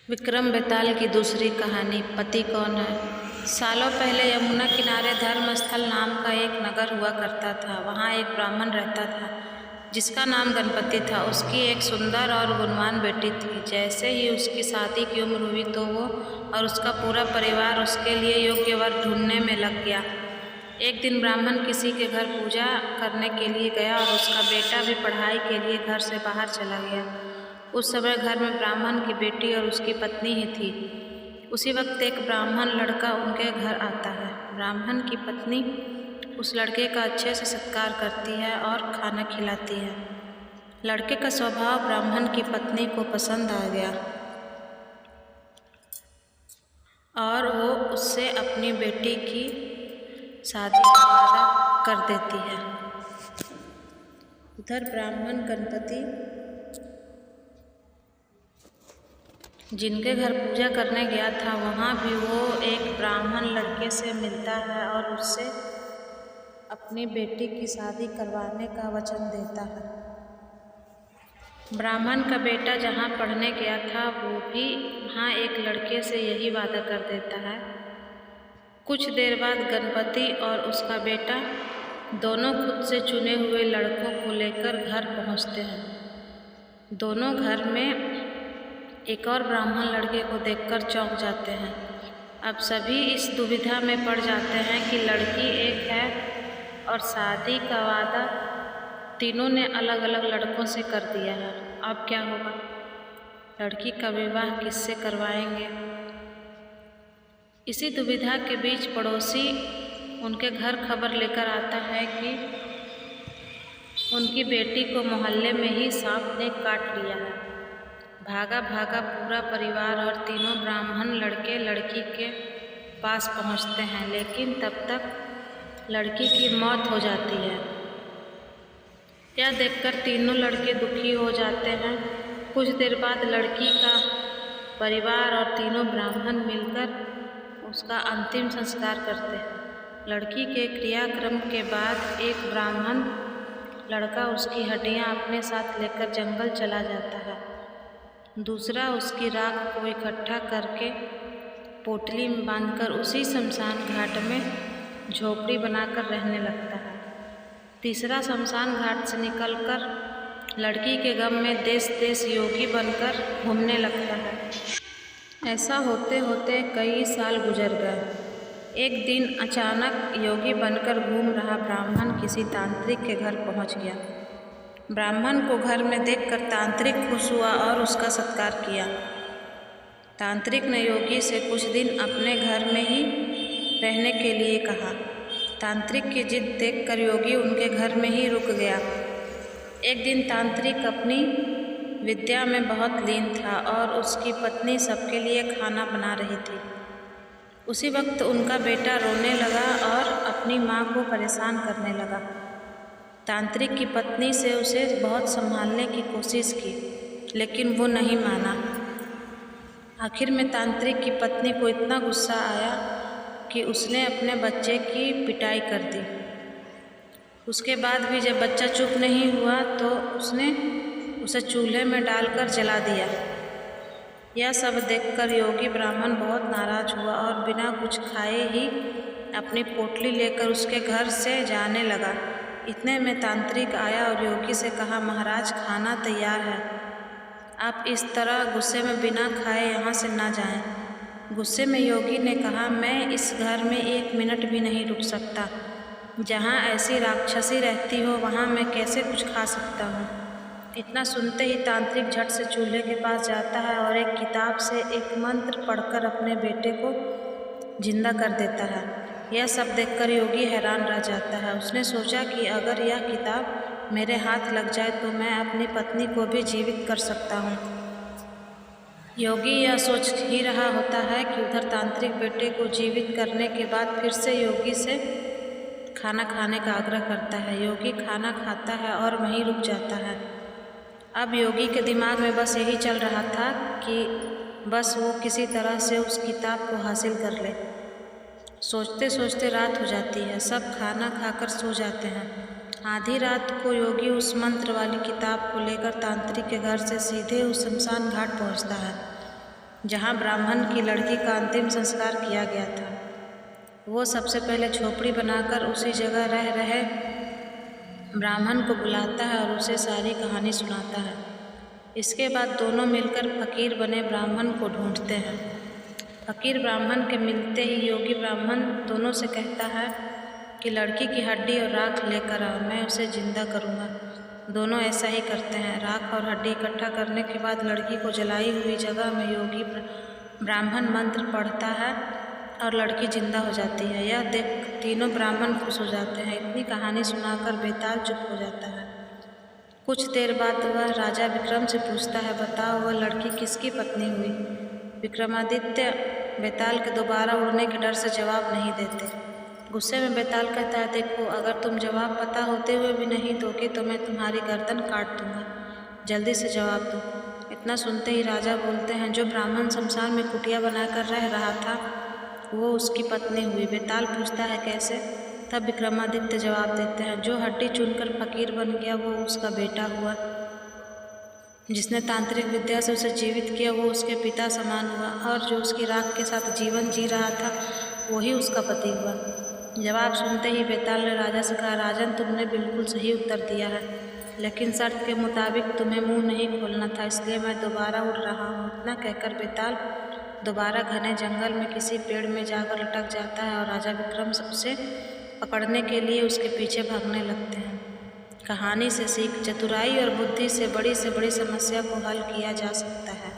विक्रम बेताल की दूसरी कहानी। पति कौन है। सालों पहले यमुना किनारे धर्मस्थल नाम का एक नगर हुआ करता था। वहाँ एक ब्राह्मण रहता था जिसका नाम गणपति था। उसकी एक सुंदर और गुणवान बेटी थी। जैसे ही उसकी शादी की उम्र हुई तो वो और उसका पूरा परिवार उसके लिए योग्य वर ढूंढने में लग गया। एक दिन ब्राह्मण किसी के घर पूजा करने के लिए गया और उसका बेटा भी पढ़ाई के लिए घर से बाहर चला गया। उस समय घर में ब्राह्मण की बेटी और उसकी पत्नी ही थी। उसी वक्त एक ब्राह्मण लड़का उनके घर आता है। ब्राह्मण की पत्नी उस लड़के का अच्छे से सत्कार करती है और खाना खिलाती है। लड़के का स्वभाव ब्राह्मण की पत्नी को पसंद आ गया और वो उससे अपनी बेटी की शादी का वादा कर देती है। उधर ब्राह्मण गणपति जिनके घर पूजा करने गया था वहाँ भी वो एक ब्राह्मण लड़के से मिलता है और उससे अपनी बेटी की शादी करवाने का वचन देता है। ब्राह्मण का बेटा जहाँ पढ़ने गया था वो भी वहाँ एक लड़के से यही वादा कर देता है। कुछ देर बाद गणपति और उसका बेटा दोनों खुद से चुने हुए लड़कों को लेकर घर पहुँचते हैं। दोनों घर में एक और ब्राह्मण लड़के को देखकर चौंक जाते हैं। अब सभी इस दुविधा में पड़ जाते हैं कि लड़की एक है और शादी का वादा तीनों ने अलग अलग लड़कों से कर दिया है। अब क्या होगा। लड़की का विवाह किससे करवाएंगे। इसी दुविधा के बीच पड़ोसी उनके घर खबर लेकर आता है कि उनकी बेटी को मोहल्ले में ही सांप ने काट लिया है। भागा भागा पूरा परिवार और तीनों ब्राह्मण लड़के लड़की के पास पहुंचते हैं, लेकिन तब तक लड़की की मौत हो जाती है। यह देखकर तीनों लड़के दुखी हो जाते हैं। कुछ देर बाद लड़की का परिवार और तीनों ब्राह्मण मिलकर उसका अंतिम संस्कार करते हैं। लड़की के क्रियाक्रम के बाद एक ब्राह्मण लड़का उसकी हड्डियां अपने साथ लेकर जंगल चला जाता है। दूसरा उसकी राख को इकट्ठा करके पोटली में बांधकर उसी शमशान घाट में झोपड़ी बनाकर रहने लगता है। तीसरा शमशान घाट से निकलकर लड़की के गम में देश देश योगी बनकर घूमने लगता है। ऐसा होते होते कई साल गुजर गए। एक दिन अचानक योगी बनकर घूम रहा ब्राह्मण किसी तांत्रिक के घर पहुंच गया। ब्राह्मण को घर में देखकर तांत्रिक खुश हुआ और उसका सत्कार किया। तांत्रिक ने योगी से कुछ दिन अपने घर में ही रहने के लिए कहा। तांत्रिक की जिद देखकर योगी उनके घर में ही रुक गया। एक दिन तांत्रिक अपनी विद्या में बहुत लीन था और उसकी पत्नी सबके लिए खाना बना रही थी। उसी वक्त उनका बेटा रोने लगा और अपनी माँ को परेशान करने लगा। तांत्रिक की पत्नी से उसे बहुत संभालने की कोशिश की, लेकिन वो नहीं माना। आखिर में तांत्रिक की पत्नी को इतना गुस्सा आया कि उसने अपने बच्चे की पिटाई कर दी। उसके बाद भी जब बच्चा चुप नहीं हुआ तो उसने उसे चूल्हे में डालकर जला दिया। यह सब देखकर योगी ब्राह्मण बहुत नाराज हुआ और बिना कुछ खाए ही अपनी पोटली लेकर उसके घर से जाने लगा। इतने में तांत्रिक आया और योगी से कहा, महाराज खाना तैयार है, आप इस तरह गुस्से में बिना खाए यहाँ से ना जाएं। गुस्से में योगी ने कहा, मैं इस घर में 1 मिनट भी नहीं रुक सकता। जहाँ ऐसी राक्षसी रहती हो वहाँ मैं कैसे कुछ खा सकता हूँ। इतना सुनते ही तांत्रिक झट से चूल्हे के पास जाता है और एक किताब से एक मंत्र पढ़कर अपने बेटे को जिंदा कर देता है। यह सब देखकर योगी हैरान रह जाता है। उसने सोचा कि अगर यह किताब मेरे हाथ लग जाए तो मैं अपनी पत्नी को भी जीवित कर सकता हूँ। योगी यह सोच ही रहा होता है कि उधर तांत्रिक बेटे को जीवित करने के बाद फिर से योगी से खाना खाने का आग्रह करता है। योगी खाना खाता है और वहीं रुक जाता है। अब योगी के दिमाग में बस यही चल रहा था कि बस वो किसी तरह से उस किताब को हासिल कर ले। सोचते सोचते रात हो जाती है। सब खाना खाकर सो जाते हैं। आधी रात को योगी उस मंत्र वाली किताब को लेकर तांत्रिक के घर से सीधे उस शमशान घाट पहुंचता है। जहाँ ब्राह्मण की लड़की का अंतिम संस्कार किया गया था। वो सबसे पहले झोपड़ी बनाकर उसी जगह रह रहे ब्राह्मण को बुलाता है और उसे सारी कहानी सुनाता है। इसके बाद दोनों मिलकर फकीर बने ब्राह्मण को ढूंढते हैं। फकीर ब्राह्मण के मिलते ही योगी ब्राह्मण दोनों से कहता है कि लड़की की हड्डी और राख लेकर आओ, मैं उसे जिंदा करूँगा। दोनों ऐसा ही करते हैं। राख और हड्डी इकट्ठा करने के बाद लड़की को जलाई हुई जगह में योगी ब्राह्मण मंत्र पढ़ता है और लड़की जिंदा हो जाती है। यह देख तीनों ब्राह्मण खुश हो जाते हैं। इतनी कहानी सुनाकर बेताल चुप हो जाता है। कुछ देर बाद वह राजा विक्रम से पूछता है, बताओ वह लड़की किसकी पत्नी हुई? विक्रमादित्य बेताल के दोबारा उड़ने के डर से जवाब नहीं देते। गुस्से में बेताल कहता है, देखो अगर तुम जवाब पता होते हुए भी नहीं दोगे तो मैं तुम्हारी गर्दन काट दूंगा। जल्दी से जवाब दो। इतना सुनते ही राजा बोलते हैं, जो ब्राह्मण शमशान में कुटिया बनाकर रह रहा था वो उसकी पत्नी हुई। बेताल पूछता है, कैसे? तब विक्रमादित्य जवाब देते हैं, जो हड्डी चुनकर फकीर बन गया वो उसका बेटा हुआ। जिसने तांत्रिक विद्या से उसे जीवित किया वो उसके पिता समान हुआ, और जो उसकी राख के साथ जीवन जी रहा था वही उसका पति हुआ। जवाब सुनते ही बेताल ने राजा से कहा, राजन तुमने बिल्कुल सही उत्तर दिया है, लेकिन शर्त के मुताबिक तुम्हें मुंह नहीं खोलना था, इसलिए मैं दोबारा उड़ रहा हूँ। इतना कहकर बेताल दोबारा घने जंगल में किसी पेड़ में जाकर लटक जाता है और राजा विक्रम उसे पकड़ने के लिए उसके पीछे भागने लगते हैं। कहानी से सीख, चतुराई और बुद्धि से बड़ी समस्या को हल किया जा सकता है।